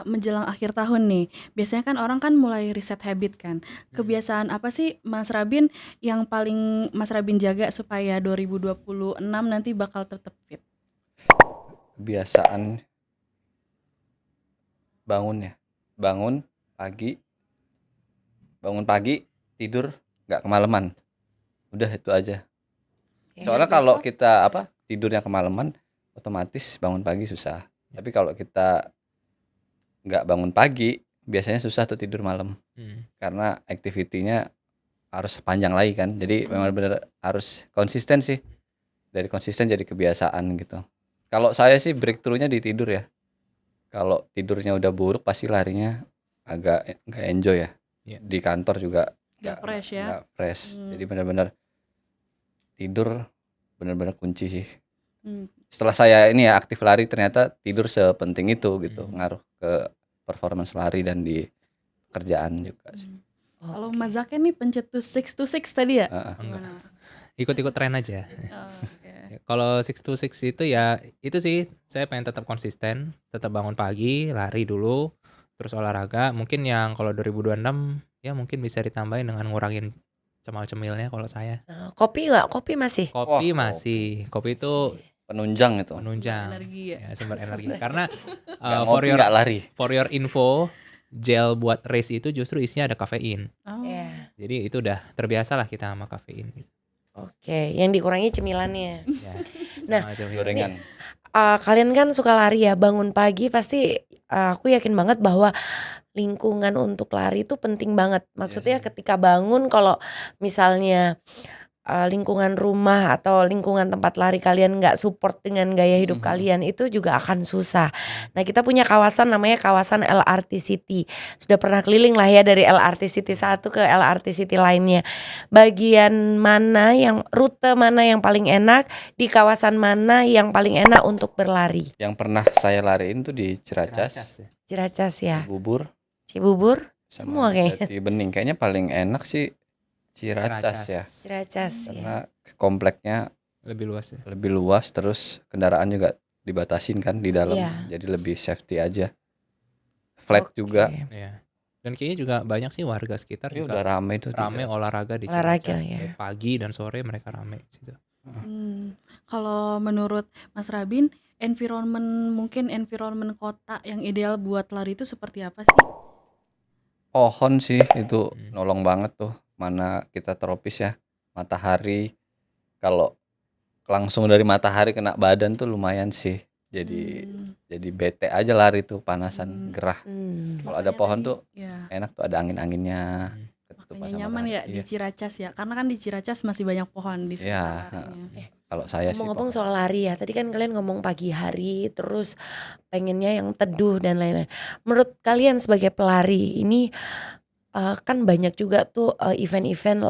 menjelang akhir tahun nih, biasanya kan orang kan mulai reset habit kan. Kebiasaan apa sih Mas Rabin yang paling Mas Rabin jaga supaya 2026 nanti bakal tetap fit? Kebiasaan bangun pagi tidur nggak kemalaman, udah itu aja. Oke, Soalnya besok? kalau kita tidurnya kemalaman otomatis bangun pagi susah, tapi kalau kita nggak bangun pagi biasanya susah tuh tidur malam karena activity-nya harus panjang lagi kan. Jadi memang benar harus konsisten sih, dari konsisten jadi kebiasaan gitu. Kalau saya sih breakthrough-nya di tidur ya. Kalau tidurnya udah buruk pasti larinya agak nggak enjoy ya. Iya. Di kantor juga Nggak fresh ya? nggak fresh. Jadi benar-benar tidur benar-benar kunci sih. Setelah saya ini ya aktif lari, ternyata tidur sepenting itu gitu, ngaruh ke performance lari dan di kerjaan juga sih. Kalau Mas Zaken nih pencetus 6 to 6 tadi ya? Enggak. Ikut-ikut tren aja. Oke. Ya, kalau 6 to 6 itu ya itu sih saya pengen tetap konsisten, tetap bangun pagi, lari dulu, terus olahraga. Mungkin yang kalau 2026 ya mungkin bisa ditambahin dengan ngurangin cemil-cemilnya kalau saya. Kopi nggak? Kopi masih? Kopi Wah, masih. Kopi itu Penunjang itu. menunjang. Energi ya. Ya, sumber energi. Karena Nggak for ngopi your nggak lari. for your info, gel buat race itu justru isinya ada kafein. Oh. Iya. Jadi itu udah terbiasa lah kita sama kafein. Oke, yang dikurangi cemilannya. Ya, Nah, sama cemilan. Gorengan. Kalian kan suka lari ya, bangun pagi pasti aku yakin banget bahwa lingkungan untuk lari itu penting banget. Maksudnya ketika bangun kalau misalnya lingkungan rumah atau lingkungan tempat lari kalian nggak support dengan gaya hidup kalian itu juga akan susah. Nah, kita punya kawasan namanya kawasan LRT City. Sudah pernah keliling lah ya dari LRT City 1 ke LRT City lainnya. Bagian mana rute mana yang paling enak, di kawasan mana yang paling enak untuk berlari? Yang pernah saya lariin tuh di Ciracas, ya. Ciracas ya, Bubur, Cibubur, sama semua kayaknya. Jati Bening. Kayaknya paling enak sih Ciracas ya. Ciracas ya. Karena kompleknya Lebih luas ya. lebih luas, terus kendaraan juga dibatasin kan di dalam, Iya. jadi lebih safety aja. Flat juga. Oke. Ya. Dan kayaknya juga banyak sih warga sekitar Ini juga udah rame tuh di rame Ciracas. olahraga di Olahraga, Ciracas. ya. Kayak pagi dan sore mereka rame di situ. Kalau menurut Mas Rabin, environment kota yang ideal buat lari itu seperti apa sih? Pohon sih itu nolong banget tuh. Mana kita tropis ya, matahari. Kalau langsung dari matahari kena badan tuh lumayan sih. Jadi bete aja lari tuh, panasan, gerah. Kalau ada Makanya pohon tadi, tuh ya, enak tuh, ada angin-anginnya. ketutupan makanya sama nyaman ya matahari. di Iya. Ciracas ya, karena kan di Ciracas masih banyak pohon di Iya, sekitarnya. Kalau saya sih Ngomong-ngomong pohon. soal lari ya, tadi kan kalian ngomong pagi hari, terus pengennya yang teduh dan lain-lain. Menurut kalian sebagai pelari ini kan banyak juga tuh event-event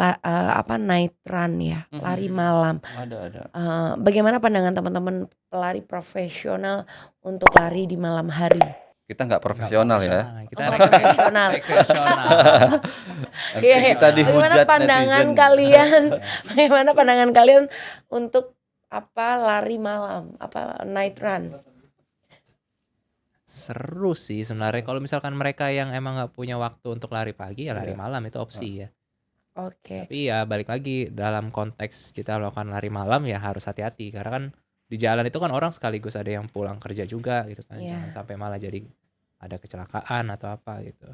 night run ya, lari malam. Ada. Bagaimana pandangan teman-teman pelari profesional untuk lari di malam hari? Kita nggak profesional ya. Kita Oh, profesional. rekreasional. Iya, iya. Kita Bagaimana dihujat pandangan netizen. kalian? Bagaimana pandangan kalian untuk lari malam, night run? Seru sih sebenarnya kalau misalkan mereka yang emang nggak punya waktu untuk lari pagi ya lari malam itu opsi ya. Oke. Tapi ya balik lagi dalam konteks kita melakukan lari malam ya harus hati-hati karena kan di jalan itu kan orang sekaligus ada yang pulang kerja juga gitu kan. Iya. Jangan sampai malah jadi ada kecelakaan atau apa gitu.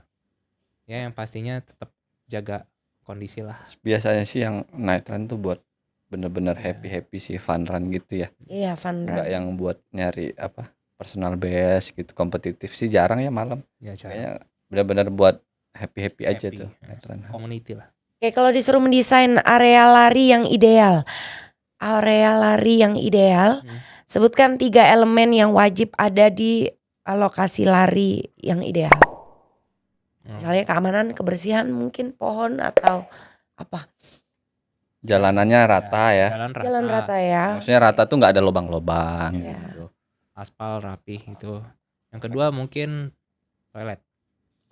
Ya yang pastinya tetap jaga kondisi lah. Biasanya sih yang night run tuh buat bener-bener Iya. happy sih, fun run gitu ya. Iya, fun Enggak run. yang buat nyari apa personal best gitu, kompetitif sih jarang ya malam. Ya cara Kayaknya benar-benar buat happy aja Happy. tuh night run. community lah. Oke, kalau disuruh mendesain area lari yang ideal. Area lari yang ideal. Sebutkan 3 elemen yang wajib ada di lokasi lari yang ideal. Misalnya keamanan, kebersihan, mungkin pohon atau apa? Jalanannya rata ya. Jalan rata ya. Maksudnya rata tuh nggak ada lubang-lubang Iya. gitu. Aspal rapih gitu. Yang kedua mungkin toilet.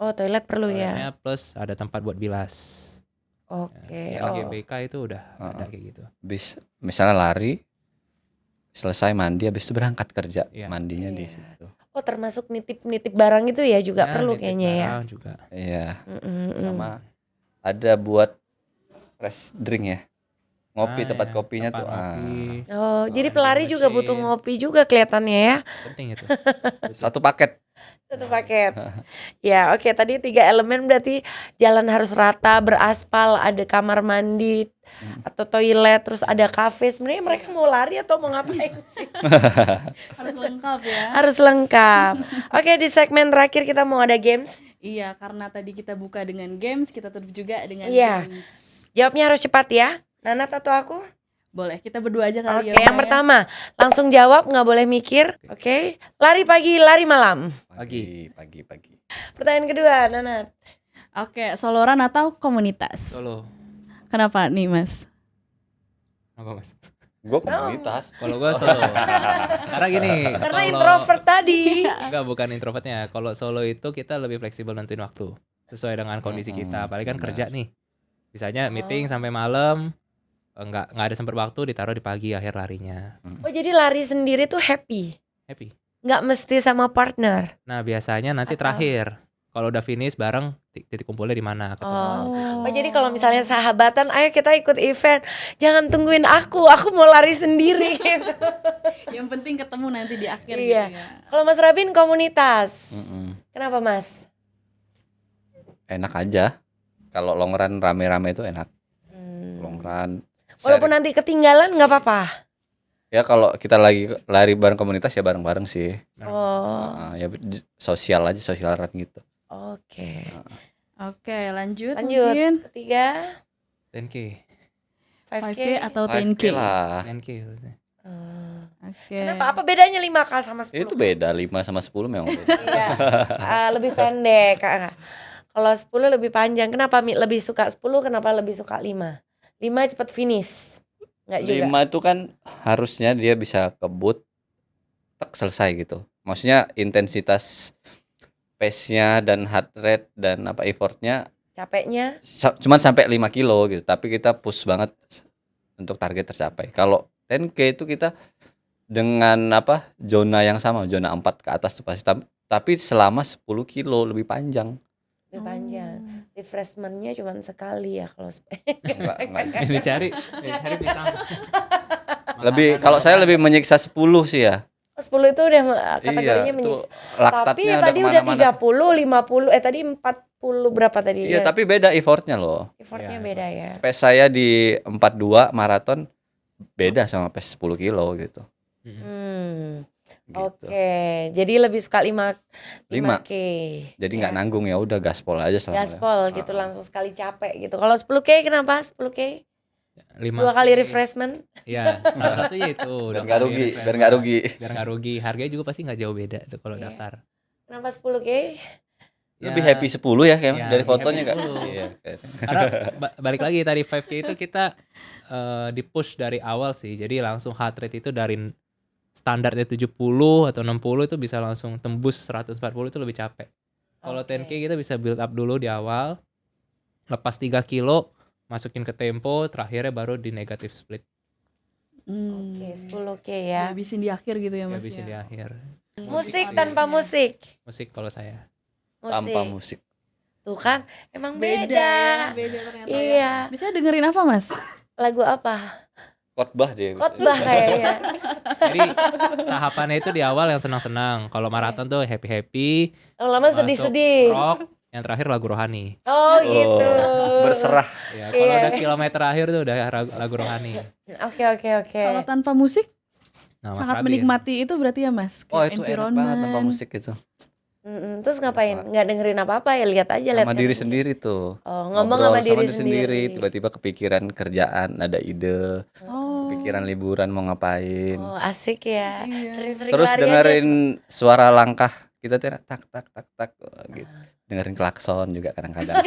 Oh, toilet perlu ya. Toiletnya plus ada tempat buat bilas. Oke. Ya, Oh. LGBK itu udah ada kayak gitu. Habis misalnya lari, selesai mandi, habis itu berangkat kerja, Iya. mandinya Iya. di situ. Oh, termasuk nitip-nitip barang itu ya juga Ya, perlu nitip kayaknya ya. barang juga. Iya, Mm-mm. sama ada buat fresh drink ya. Ngopi tempat ya, kopinya tempat tuh. ngopi. Oh, jadi vending pelari juga butuh machine. ngopi juga kelihatannya ya. Penting itu. Satu paket. Satu paket. Ya, oke. Tadi 3 elemen berarti jalan harus rata, beraspal, ada kamar mandi atau toilet, terus ada kafe. Sebenarnya mereka mau lari atau mau ngapain sih? Harus lengkap ya. Harus lengkap. Oke, di segmen terakhir kita mau ada games. Iya, karena tadi kita buka dengan games, kita tutup juga dengan Iya. games. Jawabnya harus cepat ya. Nanat atau aku? Boleh, kita berdua aja kali Oke, ya. yang Bunda, ya. pertama langsung jawab, nggak boleh mikir. Oke, lari pagi, lari malam. Pagi. Pertanyaan kedua, Nanat. Oke, soloran atau komunitas? Solo. Kenapa nih, Mas? Apa mas? Gue komunitas. Kalau gua solo. Karena gini. Karena kalau- introvert tadi. Enggak, bukan introvertnya. Kalau solo itu kita lebih fleksibel nentuin waktu sesuai dengan kondisi kita. Apalagi kan benar. kerja nih. Misalnya meeting sampai malam, nggak ada sempat waktu, ditaruh di pagi akhir larinya. Oh, jadi lari sendiri tuh happy. Happy. Nggak mesti sama partner. Nah biasanya nanti Atau- terakhir kalau udah finish bareng titik kumpulnya di mana ketemu. Oh, jadi kalau misalnya sahabatan, ayo kita ikut event, jangan tungguin aku mau lari sendiri. Gitu. Yang penting ketemu nanti di akhir Iya. gitu ya. Kalau Mas Rabin komunitas, Mm-mm. kenapa Mas? Enak aja. Kalau long run rame-rame itu enak. Hmm. Long run. Walaupun nanti ketinggalan nggak apa-apa. Ya kalau kita lagi lari bareng komunitas ya bareng-bareng sih. Oh, Ya sosial aja, sosial run gitu. oke. Oke, lanjut. Lanjut. Mungkin Ketiga, 10K. 5K. 5K atau 5K 10K? lah. 10K berarti. Oke. Kenapa? Apa bedanya 5K sama 10? Itu beda, 5 sama 10 memang beda. Iya. Lebih pendek. Kalau 10 lebih panjang. Kenapa lebih suka 10? Kenapa lebih suka 5? 5 cepat finish. Enggak juga. 5 itu kan harusnya dia bisa kebut tek selesai gitu. Maksudnya intensitas pace-nya dan heart rate dan apa effortnya Capeknya cuman sampai 5 kilo gitu, tapi kita push banget untuk target tercapai. Kalau 10K itu kita dengan apa zona yang sama, zona 4 ke atas tuh pasti, tapi selama 10 kilo lebih panjang. lebih panjang. Refreshment-nya cuma sekali ya kalau Enggak. Dicari pisang. Lebih kalau saya lebih menyiksa 10 sih ya. 10 itu udah kategorinya Iya, itu menyiksa. Tapi laktatnya tadi udah kemana-mana. 30, 50, tadi 40 berapa tadi? Iya, tapi beda effortnya loh. effortnya Iya, beda ya. Pace saya di 42 maraton beda sama pace 10 kilo gitu. Gitu. Oke, jadi lebih suka 5K. Jadi nggak nanggung, ya udah gaspol aja selama. Gaspol gitu langsung sekali capek gitu. Kalau 10K kenapa? 10K 5. 2 kali refreshment. Ya, salah satunya itu. Biar nggak rugi, biar nggak rugi. Biar nggak rugi. Harganya juga pasti nggak jauh beda tuh kalau Iya. daftar. Kenapa 10K? Lebih Ya, happy 10 ya kayak Ya, dari lebih fotonya happy nggak? 10. Iya, kayaknya. Karena balik lagi tadi 5K itu kita di push dari awal sih. Jadi langsung heart rate itu dari standarnya 70 atau 60 itu bisa langsung tembus 140, itu lebih capek. Kalau Oke. 10K kita bisa build up dulu di awal. Lepas 3 kilo masukin ke tempo, terakhirnya baru di negative split. Oke, 10K ya. Habisin di akhir gitu ya, Ya Mas. bisa di Ya. akhir. Musik sih. tanpa musik. Musik kalau saya. Tanpa musik. Tuh kan, emang Beda beda. ya, beda ternyata ya. Iya. Bisa dengerin apa, Mas? Lagu apa? Khotbah dia. Khotbah kayaknya. Jadi tahapannya itu di awal yang senang-senang. Kalau maraton tuh happy-happy, Lama-lama masuk sedih-sedih. rock, yang terakhir lagu rohani. Oh gitu. Berserah. Ya, kalau Iya. udah kilometer akhir tuh udah lagu rohani. Oke. Kalau tanpa musik Nah, Mas sangat Rabin. menikmati itu berarti ya Mas. Oh, Kayak itu enak banget tanpa environment. musik itu. Terus ngapain? Nggak dengerin apa-apa ya, lihat aja, lihat Sama diri kanan. sendiri tuh. Oh, ngomong Ngobrol sama diri sendiri. tiba-tiba kepikiran kerjaan, ada ide, Oh. kepikiran liburan mau ngapain. Oh, asik ya. Iya. Sering-sering Terus lari aja. dengerin suara langkah kita tuh tak tak tak tak gitu. Dengerin klakson juga kadang-kadang.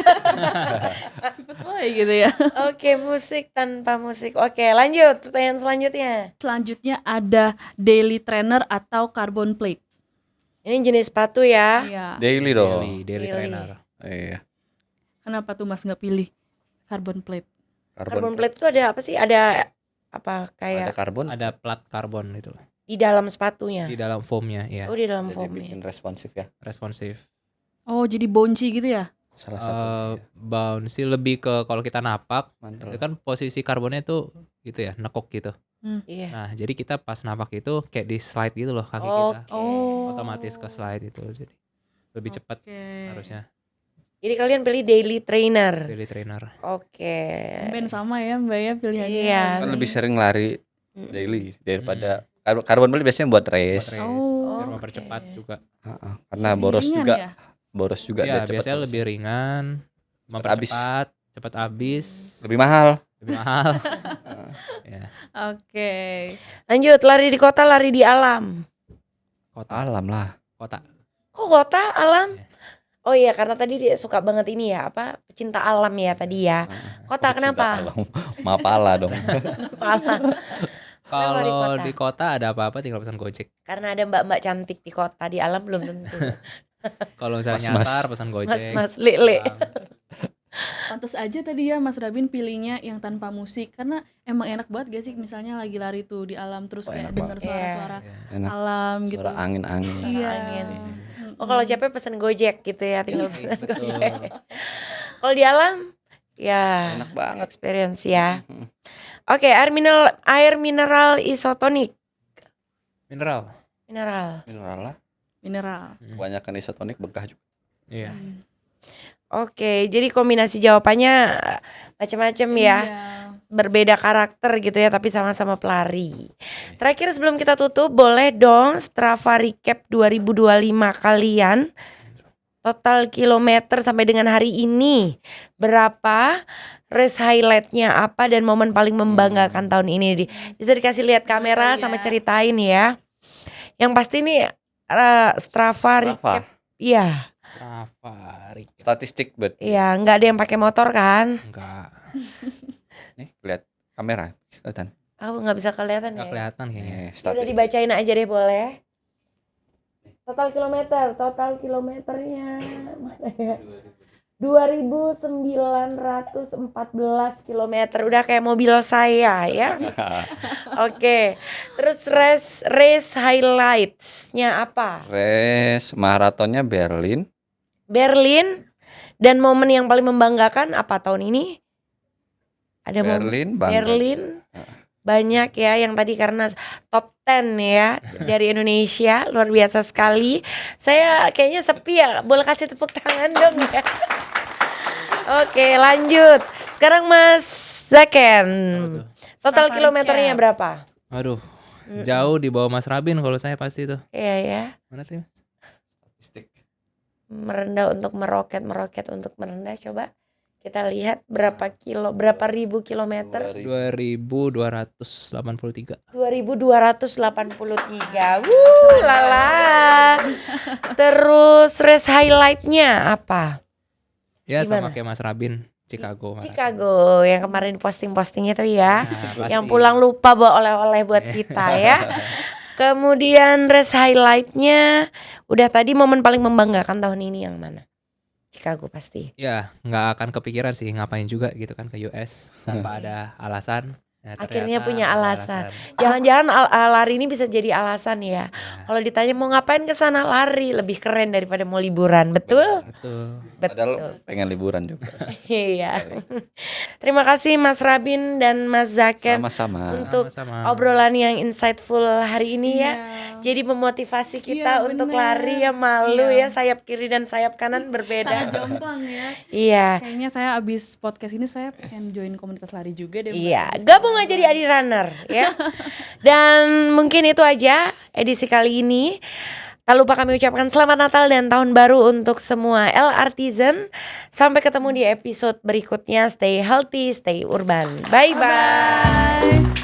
Oh gitu ya. Oke, musik tanpa musik. Oke, lanjut. Pertanyaan selanjutnya. Selanjutnya ada daily trainer atau carbon plate. Ini jenis sepatu ya. Iya. Daily dong. Daily Daily. trainer. Iya. Kenapa tuh Mas nggak pilih carbon plate? Carbon plate itu ada apa sih? Ada apa Ada kayak karbon. Ada plat karbon itu di dalam sepatunya? di dalam foamnya, ya, Oh, di dalam Jadi foamnya. bikin responsif ya. responsif. Oh jadi bouncy gitu ya? Salah satu. Bouncy lebih ke kalau kita napak, Mantul. itu kan posisi karbonnya tuh gitu ya, nekuk gitu. Iya. Nah, jadi kita pas napak itu kayak di slide gitu loh kaki Oke. kita. Oh. Otomatis ke slide itu, jadi lebih cepat Oke. harusnya. Jadi kalian pilih daily trainer. Daily trainer. Oke. Ben sama ya Mbak ya pilihannya. Iya. Kan lebih sering lari Mm-mm. daily daripada karbon beli biasanya buat Buat race. race, Oh, biar oke. mempercepat juga. Heeh. Karena Lebih boros ringan juga, ya? boros juga Ya, dia cepat biasanya selesai. lebih ringan, mempercepat, cepat habis, Lebih mahal. lebih mahal. Ya, Oke. Lanjut, lari di kota, lari di alam. kota, Alam lah. kota. Kok kota, alam? Iya. Oh iya, karena tadi dia suka banget ini ya, apa? Pecinta alam ya tadi ya. Kota, kenapa? Mapala dong. Alam. Kenapa di Kalau kota? di kota ada apa-apa tinggal pesan Gojek. Karena ada mbak-mbak cantik di kota, di alam belum tentu. Kalau misalnya Mas-mas. nyasar pesan Gojek. Mas Lele. pulang. Pantes aja tadi ya Mas Rabin pilihnya yang tanpa musik karena emang enak banget gak sih misalnya lagi lari tuh di alam terus Oh, kayak enak denger banget. suara-suara Ya. Enak. alam gitu. Suara angin-angin. Iya. Angin. Mm-mm. Oh kalau capek pesen Gojek gitu ya, tinggal Iya, pesen betul. Gojek. Kalau di alam, ya Enak banget. experience ya. Mhm. Oke, air mineral isotonik. Mineral. Mineral. Mineral lah. Mineral. Kebanyakan isotonik begah juga. Iya. Oke, jadi kombinasi jawabannya macam-macam ya. Iya. Berbeda karakter gitu ya, tapi sama-sama pelari. Terakhir sebelum kita tutup, boleh dong Strava recap 2025 kalian. Total kilometer sampai dengan hari ini berapa? Race highlightnya apa dan momen paling membanggakan tahun ini? Bisa dikasih lihat kamera Boleh sama ya. ceritain ya. Yang pasti nih Strava recap. Iya, Strava recap. Statistik berarti. iya, nggak ada yang pakai motor kan? Enggak. Nih, lihat kamera. Kelihatan. Aku nggak bisa kelihatan Enggak ya. kelihatan kayaknya. Udah Statistik. dibacain aja deh boleh. Total kilometernya mana ya? 2.914 kilometer. Udah kayak mobil saya ya. Oke. Terus race highlights-nya apa? Race maratonnya Berlin. Berlin. Dan momen yang paling membanggakan apa tahun ini? Ada momen Berlin bangga. Berlin. Banyak ya yang tadi karena top 10 ya dari Indonesia, luar biasa sekali. Saya kayaknya sepi ya, boleh kasih tepuk tangan dong ya. Oke lanjut, sekarang Mas Zaken, Apa tuh? total Strava kilometernya recap. berapa? Aduh, jauh di bawah Mas Rabin kalau saya pasti tuh. Iya ya, Mana tadi? Mas? Statistik. merendah untuk meroket untuk merendah. Coba kita lihat berapa ribu kilometer? 2283. 2283. Lala. Terus race highlightnya apa? Ya Gimana? sama kayak Mas Rabin, Chicago. Marathon. Chicago yang kemarin posting-posting itu ya. Nah, Yang pasti. pulang lupa bawa oleh-oleh buat kita ya. Kemudian race highlightnya udah tadi, momen paling membanggakan tahun ini yang mana? Chicago pasti. Ya, nggak akan kepikiran sih ngapain juga gitu kan ke US tanpa ada alasan. Nah, Akhirnya ternyata punya ada alasan. Jangan-jangan lari ini bisa jadi alasan ya. Kalau ditanya mau ngapain ke sana, lari lebih keren daripada mau liburan, betul? Betul. Padahal pengen liburan juga. Iya. Terima kasih Mas Rabin dan Mas Zaken Sama-sama. untuk Sama-sama. obrolan yang insightful hari ini ya. Iya. Jadi memotivasi kita Iya, untuk bener. lari ya, malu Iya. ya, sayap kiri dan sayap kanan berbeda. Sangat jomplang ya. Iya. Kayaknya saya abis podcast ini saya pengen join komunitas lari juga deh. Mbak. Iya, gabung aja di Adi Runner ya. Dan mungkin itu aja edisi kali ini. Tak lupa kami ucapkan selamat Natal dan Tahun Baru untuk semua L Artisan. Sampai ketemu di episode berikutnya. Stay healthy, stay urban. Bye-bye.